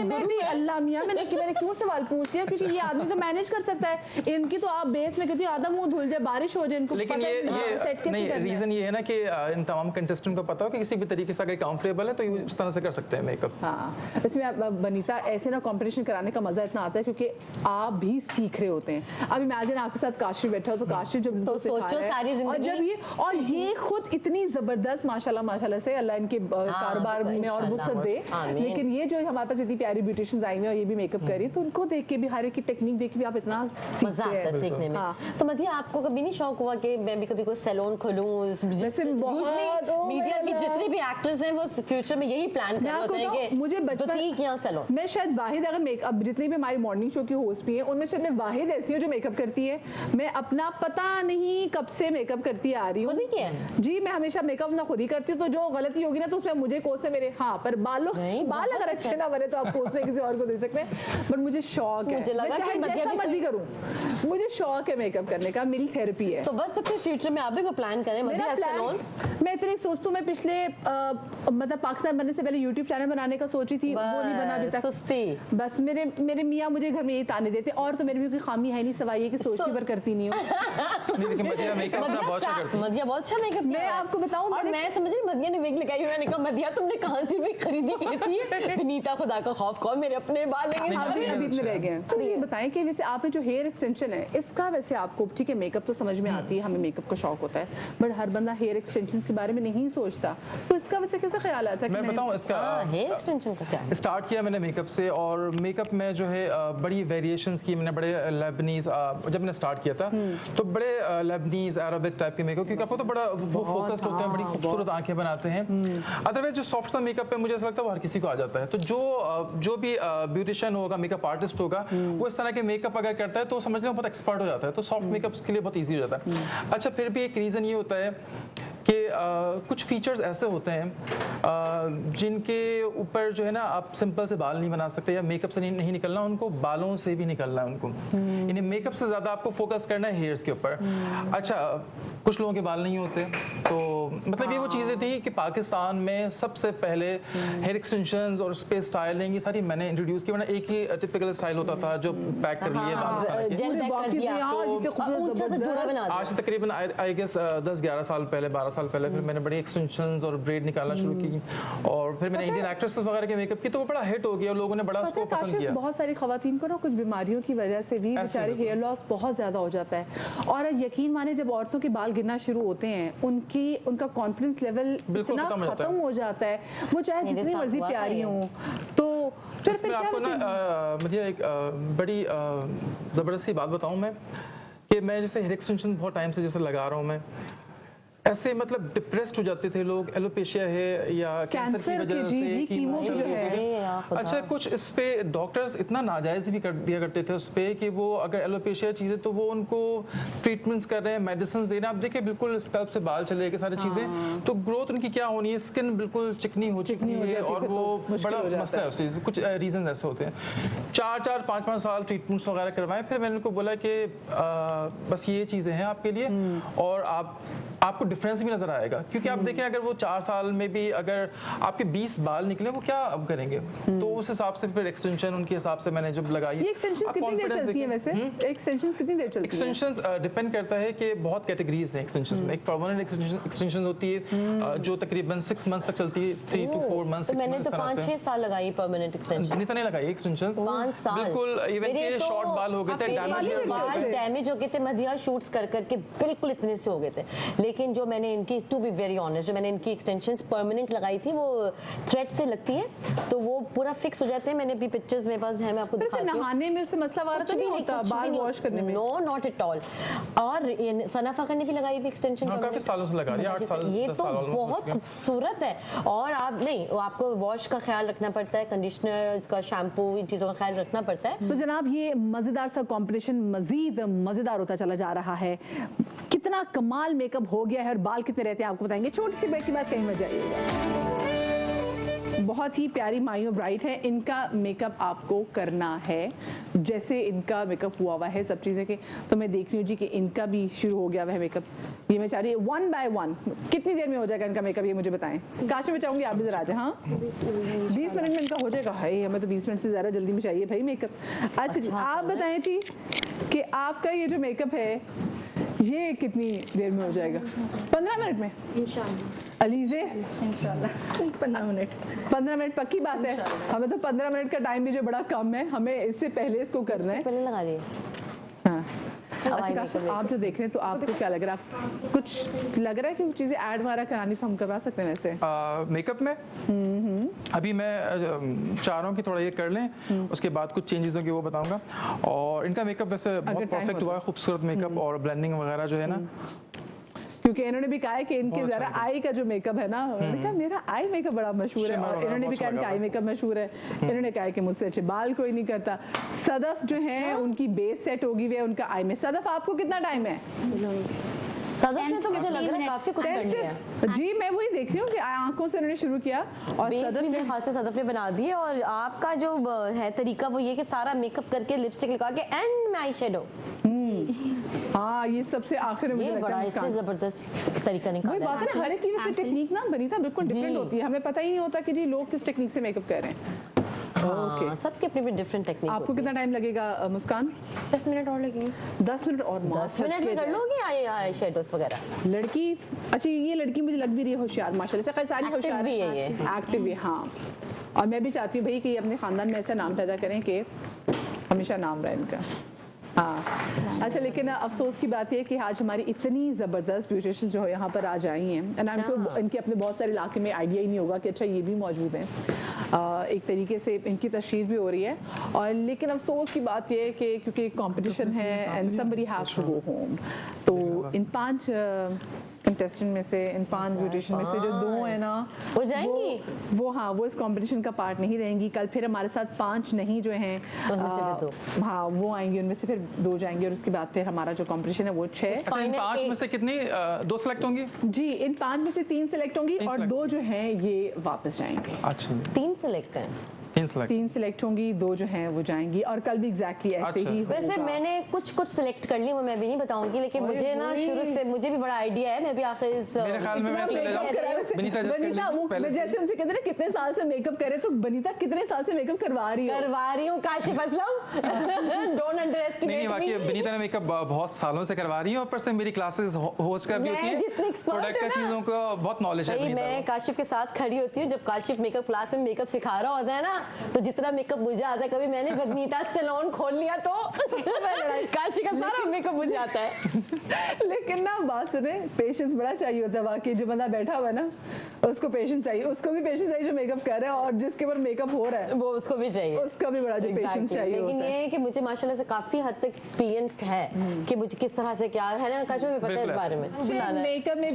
में भी अल्लाह मियां मैंने क्यों सवाल पूछ लिया, क्योंकि ये आदमी तो मैनेज कर सकता है। इनकी तो आप बेस में कहती आधा मुंह धुल जाए, बारिश हो जाए, इनको लेकिन ये नहीं, रीजन ये है ना कि इन तमाम कंटेस्टेंट को पता हो कि किसी भी तरीके से अगर कंफर्टेबल है तो ये उस तरह से कर सकते हैं मेकअप। हाँ, इसमें बनीता ऐसे ना कंपटीशन कराने का मजा इतना आता है क्योंकि आप भी सीख रहे होते हैं। अब इमेजिन आपके साथ काशी बैठा हो तो काशी जब तो सोचो सारी जिंदगी, और ये खुद इतनी जबरदस्त माशाल्लाह से अल्लाह इनके कारोबार में और वुसअत दे। लेकिन ये जो हमारे पास इतनी प्यारी ब्यूटिशियंस आई हुई और ये भी मेकअप करी, तो उनको देख के भी हर एक की टेक्निक देख के भी आप इतना मजा आता है देखने में। तो मधिया आपको कभी नहीं शौक हुआ कि मैं भी कभी कोई सैलून खोलूं? जैसे मीडिया के जितने भी एक्टर्स हैं वो फ्यूचर में यही प्लान कर रहे होते हैं कि मुझे बचपन यहाँ सैलून, मैं शायद वाहिद, अगर मेकअप जितनी भी हमारी मॉर्निंग शो की होस्ट भी है उनमें शायद मैं वाहिद ऐसी हूँ जो मेकअप करती है। मैं अपना पता नहीं कब से मेकअप करती आ रही हूँ जी। मैं हमेशा मेकअप ना खुद ही करती हूँ, तो जो गलती होगी ना तो उसमें मुझे कोसे मेरे, हाँ पर बाल अगर अच्छे ना बने तो आप कोसने किसी और को दे सकते हैं। बट मुझे शौक है, मुझे लगा कि मर्जी करूँ, मुझे शौक है मेकअप करने का, मेरी थेरेपी है। तो बस तो फिर फ्यूचर में आप भी कोई प्लान करें मधिया सैलून? मैं इतनी सोचती हूँ, मैं पिछले मतलब पाकिस्तान बनने से पहले यूट्यूब चैनल बनाने का सोची थी, वो नहीं बना अभी तक। सुस्ती। बस मेरे मियाँ मुझे घर में यही ताने देते, और तो मेरे भी कोई खामी है नहीं सवाई है कि सोचती पर करती नहीं हूँ। मधिया बहुत अच्छा मेकअप, मैं आपको बताऊं, और मैं समझ रही मधिया ने विग लगाई हुई, मैंने कहा मधिया तुमने कहाँ से विग खरीदी कहती है विनीता खुदा का खौफ कौन मेरे अपने बाल बीच में रह गए। तो ये बताएं कि वैसे आपने जो हेयर एक्सटेंशन है इसका, वैसे आपको ठीक है मेकअप तो समझ में आती है, हमें मेकअप का शौक होता है, बट हर बंदा हेयर एक्सटेंशन के बारे में नहीं सोचता, तो इसका वैसे कैसे ख्याल आता है? मैं बताऊं इसका हेयर एक्सटेंशन का क्या स्टार्ट किया मैंने मेकअप से, और मेकअप में जो है बड़ी वेरिएशंस की मैंने, बड़े लेबनीज जब मैंने स्टार्ट किया था तो बड़े लेबनीज अरबिक टाइप के मेकअप, क्योंकि आपको तो बड़ा वो फोकस्ड होते हैं, बड़ी खूबसूरत आंखें बनाते हैं। अदरवाइज जो सॉफ्ट सा मेकअप है मुझे ऐसा लगता है वो हर किसी को आ जाता है। तो जो भी ब्यूटिशियन होगा, मेकअप आर्टिस्ट होगा, वो इस तरह के मेकअप अगर करता है तो समझ लो बहुत एक्सपर्ट हो जाता है, तो सॉफ्ट मेकअप के लिए बहुत ईजी हो जाता है। अच्छा, फिर भी एक रीज़न ये होता है कि कुछ फीचर्स ऐसे होते हैं जिनके ऊपर जो है ना आप सिंपल से बाल नहीं बना सकते, या मेकअप से नहीं निकलना, उनको बालों से भी निकलना है उनको, यानी मेकअप से ज़्यादा आपको फोकस करना है हेयर्स के ऊपर। अच्छा, कुछ लोगों के बाल नहीं होते, तो मतलब ये वो चीज़ें थी कि पाकिस्तान में सबसे पहले हेयर एक्सटेंशंस और उस पे स्टाइलिंग ये सारी मैंने इंट्रोड्यूस की, वरना एक ही टिपिकल स्टाइल होता था जो पैक कर लिए बाल, जेल पैक कर दिया। आज से तकरीबन आई गेस 10-11 साल पहले, 12 साल पहले फिर मैंने बड़ी एक्सटेंशंस और ब्रेड निकालना शुरू की, और फिर मैंने इंडियन एक्ट्रेसेस वगैरह के मेकअप की, तो वो बड़ा हिट हो गया और लोगों ने बड़ा उसको पसंद किया। बहुत सारी खवातीन को ना कुछ बीमारियों की वजह से भी बेचारे हेयर लॉस बहुत ज्यादा हो जाता है, और यकीन माने जब औरतों के बाल गिरना शुरू होते हैं उनका कॉन्फिडेंस लेवल इतना खत्म हो जाता है, वो चाहे जितनी मर्जी प्यारी हो। तो फिर आपको ना मुझे एक बड़ी जबरदस्ती बात बताऊं मैं, कि मैं जैसे हेयर एक्सटेंशन बहुत टाइम से जैसे लगा रहा हूं मैं, ऐसे मतलब डिप्रेस्ड हो जाते थे लोग, एलोपेशिया है या कैंसर की वजह से, कीमो जो है। अच्छा, कुछ इस पे डॉक्टर्स इतना नाजायज भी कर दिया करते थे उस पे कि वो अगर एलोपेशिया चीजें तो वो उनको ट्रीटमेंट्स कर रहे हैं, मेडिसिन दे रहे हैं। आप देखिए बिल्कुल स्कल्प से बाल चले गए सारी चीजें, तो ग्रोथ उनकी क्या होनी है, स्किन बिल्कुल चिकनी हो चुकी है, और वो बड़ा मसला है उस, कुछ रीजन ऐसे होते हैं। 4-4, 5-5 साल ट्रीटमेंट्स वगैरह करवाएं, फिर मैंने उनको बोला कि बस ये चीजें हैं आपके लिए, और आपको डिफरेंस भी नजर आएगा, क्योंकि आप देखें अगर वो 4 साल में भी अगर आपके 20 बाल निकले, वो क्या अब करेंगे, तो उस हिसाब से फिर एक्सटेंशन उनके हिसाब से मैंने जब लगाई। ये एक्सटेंशंस कितनी देर चलती है वैसे? एक्सटेंशंस कितनी देर चलती है? एक्सटेंशंस डिपेंड करता है कि बहुत कैटेगरीज हैं एक्सटेंशंस में। एक परमानेंट एक्सटेंशन होती है जो तकरीबन 6 मंथ्स तक चलती है, 3 to 4 मंथ्स। मैंने तो 5-6 साल लगाई परमानेंट एक्सटेंशन। इतना नहीं लगाई एक्सटेंशंस, 5 साल बिल्कुल। इवन के शॉर्ट बाल हो गए थे, डैमेज हो गए थे मधिया, शूट्स कर करके बिल्कुल इतने से हो गए थे। लेकिन जो मैंने इनकी, टू बी वेरी ऑनेस्ट, जो मैंने इनकी एक्सटेंशंस परमानेंट लगाई थी वो थ्रेड से लगती है, तो वो पूरा फिक्स हो जाते हैं। मैंने भी पिक्चर्स मेरे पास है, मैं आपको दिखाती हूं। नहाने में उससे मसला वाला तो नहीं होता, बाल वॉश करने में? No, not at all. और सना फखर ने भी लगाई हुई एक्सटेंशन, काफी सालों से लगा रही है, 8 साल। ये तो बहुत खूबसूरत है, और आप नहीं, आपको वॉश का ख्याल रखना पड़ता है, कंडीशनर, इसका शैम्पू, इन चीजों का ख्याल रखना पड़ता है। तो जनाब ये मजेदार सा कॉम्पिटिशन मजीद मजेदार होता चला जा रहा है। कितना कमाल मेकअप हो गया है और बाल कितने रहते हैं आपको बताएंगे। छोटी सी ब्रेक के बाद कहीं मत जाइएगा। बहुत ही प्यारी माई ब्राइट है, इनका मेकअप आपको करना है जैसे इनका मेकअप हुआ हुआ है सब चीज़ें के। तो मैं देख रही हूँ जी कि इनका भी शुरू हो गया हुआ है मेकअप। ये मैं चाह रही हूँ 1 by 1 कितनी देर में हो जाएगा इनका मेकअप, ये मुझे बताएं। काश में चाहूँगी आप भी जरा आ जाए। हाँ 20 मिनट में इनका हो जाएगा। हाय हमें तो 20 मिनट से ज़्यादा जल्दी में चाहिए भाई मेकअप। अच्छा जी आप बताएं जी कि आपका ये जो मेकअप है ये कितनी देर में हो जाएगा? 15 मिनट में इंशाल्लाह। अलीज़े इंशाल्लाह 15 मिनट पक्की बात है। हमें तो 15 मिनट का टाइम भी जो बड़ा कम है, हमें इससे पहले इसको करना है। पहले लगा लिए। हाँ अच्छा आप जो देख रहे हैं तो आपको क्या लग रहा है? कुछ लग रहा है कि चीज़ें ऐड वगैरह करानी तो हम करवा सकते हैं वैसे मेकअप में? अभी मैं चाह रहा हूँ कि थोड़ा ये कर लें, उसके बाद कुछ चेंजेस होंगे वो बताऊंगा। और इनका मेकअप वैसे बहुत परफेक्ट हुआ है, खूबसूरत मेकअप और ब्लेंडिंग वगैरह जो है ना, क्योंकि इन्होंने भी कहा है कि इनके जरा आई का जो मेकअप है ना, उन्होंने कहा मेरा आई मेकअप बड़ा मशहूर है, और इन्होंने भी कहा इनका आई मेकअप मशहूर है। इन्होंने कहा कि मुझसे अच्छे बाल कोई नहीं करता। सदफ जो है उनकी बेस सेट होगी हुई है उनका आई में। सदफ आपको कितना टाइम है? सदफ में तो मुझे लग रहा है काफी कुछ कर लिया है। जी मैं वही देख रही हूँ कि आंखों से उन्होंने शुरू किया और सदफ भी मेरे ख्याल से सदफ ने बना दी है। और आपका जो है तरीका वो ये कि सारा मेकअप करके लिपस्टिक लगा के एंड में आई शेडो। हाँ ये सबसे आखिर में मुझे लगता है इसलिए जबरदस्त तरीका निकाला है। हर एक की वैसे टेक्निक ना बनीता बिल्कुल डिफरेंट होती है। हमें पता ही नहीं होता कि जी लोग किस टेक्निक से मेकअप कर रहे हैं। ओके सबके अपनी डिफरेंट टेक्निक। आपको कितना टाइम लगेगा मुस्कान? 10 मिनट और लगेंगे। 10 मिनट और 10 मिनट में कर लोगी आई शेडोस वगैरह? लड़की अच्छा ये लड़की मुझे लग भी रही है होशियार माशाल्लाह से, सारी होशियार भी है ये, एक्टिव भी। हाँ और मैं भी चाहती हूँ भाई कि अपने खानदान में ऐसा नाम पैदा करें कि हमेशा नाम रहे इनका। हाँ अच्छा लेकिन अफसोस की बात यह है कि आज हमारी इतनी ज़बरदस्त ब्यूटिशियन जो है यहाँ पर आज आई हैं, एंड आई एम श्योर इनके अपने बहुत सारे इलाके में आइडिया ही नहीं होगा कि अच्छा ये भी मौजूद हैं। एक तरीके से इनकी तशरीफ भी हो रही है। और लेकिन अफसोस की बात यह है कि क्योंकि कंपटीशन है and somebody has to go home, तो इन 5 कंटेस्टेंट में से, इन 5 ब्यूटिशियन में से जो 2 है ना वो जाएंगी, वो हाँ वो इस कंपटीशन का पार्ट नहीं रहेंगी। कल फिर हमारे साथ 5 नहीं जो हैं हाँ वो आएंगी, उनमें से फिर 2 जाएंगे और उसके बाद फिर हमारा जो कंपटीशन है वो 6। 5 में से कितनी 2 सेलेक्ट होंगी? जी इन 5 में से 3 सेलेक्ट होंगी और 2 जो हैं ये वापस जाएंगे। अच्छा 3 सेलेक्ट हैं। 3 सेलेक्ट होंगी, 2 जो हैं वो जाएंगी और कल भी एग्जैक्टली ऐसे ही होगा। वैसे मैंने कुछ सिलेक्ट कर ली, वो मैं भी नहीं बताऊंगी, लेकिन मुझे ना शुरू से मुझे भी बड़ा आइडिया है। मैं भी आखिर मेरे ख्याल में मैं चले जाऊं। बनीता जैसे उनसे कहते हैं कितने साल से मेकअप करे, तो बनीता कितने साल से मेकअप करवा रही हूँ काशिफ असलम डोंट अंडरएस्टिमेट नहीं वाकई बनीता ने मेकअप बहुत सालों से करवा रही है, ऊपर से मेरी क्लासेस होस्ट कर रही होती है, प्रोडक्ट का चीजों को बहुत नॉलेज है। मैं काशिफ के साथ खड़ी होती हूँ जब काशिफ मेकअप क्लास में मेकअप सिखा रहा होता है ना, तो जितना मेकअप मुझे आता है, कभी मैंने बनीता सैलून खोल लिया तो काशिफ का सारा मेकअप मुझे आता है। लेकिन ना बात सुने, पेशेंस बड़ा चाहिए होता है वाकई। जो बंदा बैठा हुआ है ना उसको पेशेंस चाहिए, उसको भी पेशेंस चाहिए जो मेकअप कर रहा है, और जिसके ऊपर मेकअप हो रहा है वो उसको भी चाहिए, उसका भी बड़ा जो पेशेंस चाहिए। लेकिन ये है कि मुझे माशाल्लाह से काफी हद तक एक्सपीरियंस्ड है कि मुझे किस तरह से क्या है ना, काशिफ में पता है इस बारे में। मेकअप में